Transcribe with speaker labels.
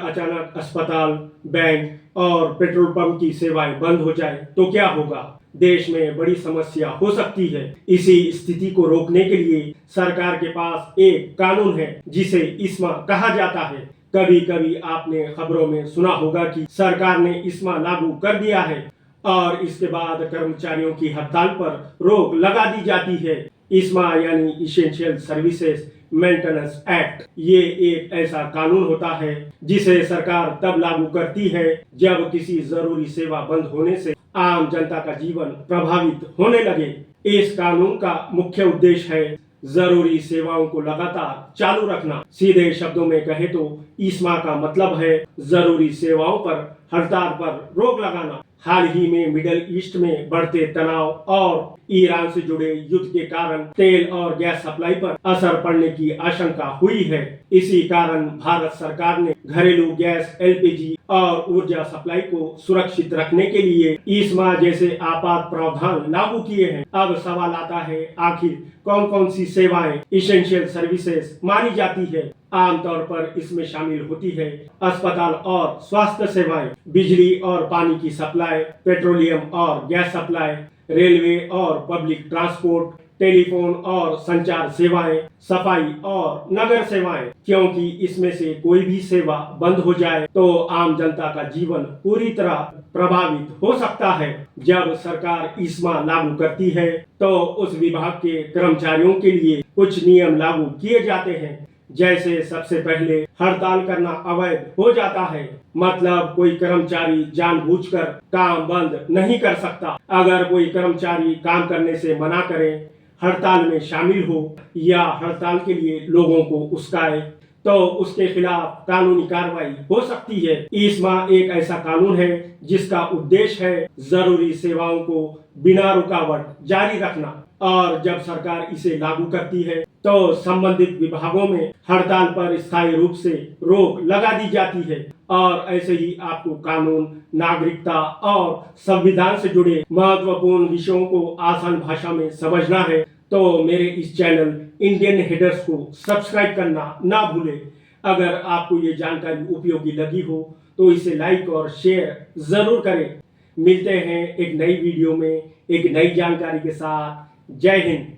Speaker 1: अचानक अस्पताल, बैंक और पेट्रोल पंप की सेवाएं बंद हो जाए तो क्या होगा? देश में बड़ी समस्या हो सकती है। इसी स्थिति को रोकने के लिए सरकार के पास एक कानून है जिसे इस्मा कहा जाता है। कभी कभी आपने खबरों में सुना होगा कि सरकार ने इस्मा लागू कर दिया है और इसके बाद कर्मचारियों की हड़ताल पर रोक लगा दी जाती है। इस्मा यानी इसेंशियल सर्विसेज मेंटेनेंस एक्ट, ये एक ऐसा कानून होता है जिसे सरकार तब लागू करती है जब किसी जरूरी सेवा बंद होने से आम जनता का जीवन प्रभावित होने लगे। इस कानून का मुख्य उद्देश्य है जरूरी सेवाओं को लगातार चालू रखना। सीधे शब्दों में कहे तो इस्मा का मतलब है जरूरी सेवाओं पर हड़ताल पर रोक लगाना। हाल ही में मिडिल ईस्ट में बढ़ते तनाव और ईरान से जुड़े युद्ध के कारण तेल और गैस सप्लाई पर असर पड़ने की आशंका हुई है। इसी कारण भारत सरकार ने घरेलू गैस, एलपीजी और ऊर्जा सप्लाई को सुरक्षित रखने के लिए इस्मा जैसे आपात प्रावधान लागू किए हैं। अब सवाल आता है, आखिर कौन कौन सी सेवाएं इसेंशियल सर्विसेज मानी जाती है? आमतौर पर इसमें शामिल होती है अस्पताल और स्वास्थ्य सेवाएं, बिजली और पानी की सप्लाई, पेट्रोलियम और गैस सप्लाई, रेलवे और पब्लिक ट्रांसपोर्ट, टेलीफोन और संचार सेवाएं, सफाई और नगर सेवाएं। क्योंकि इसमें से कोई भी सेवा बंद हो जाए तो आम जनता का जीवन पूरी तरह प्रभावित हो सकता है। जब सरकार इस्मा लागू करती है तो उस विभाग के कर्मचारियों के लिए कुछ नियम लागू किए जाते हैं। जैसे सबसे पहले हड़ताल करना अवैध हो जाता है, मतलब कोई कर्मचारी जानबूझकर काम बंद नहीं कर सकता। अगर कोई कर्मचारी काम करने से मना करे, हड़ताल में शामिल हो या हड़ताल के लिए लोगों को उकसाए तो उसके खिलाफ कानूनी कार्रवाई हो सकती है। इस्मा एक ऐसा कानून है जिसका उद्देश्य है जरूरी सेवाओं को बिना रुकावट जारी रखना, और जब सरकार इसे लागू करती है तो संबंधित विभागों में हड़ताल पर स्थायी रूप से रोक लगा दी जाती है। और ऐसे ही आपको कानून, नागरिकता और संविधान से जुड़े महत्वपूर्ण विषयों को आसान भाषा में समझना है तो मेरे इस चैनल इंडियन हेडर्स को सब्सक्राइब करना ना भूलें। अगर आपको ये जानकारी उपयोगी लगी हो तो इसे लाइक और शेयर जरूर करें। मिलते हैं एक नई वीडियो में एक नई जानकारी के साथ। जय हिंद।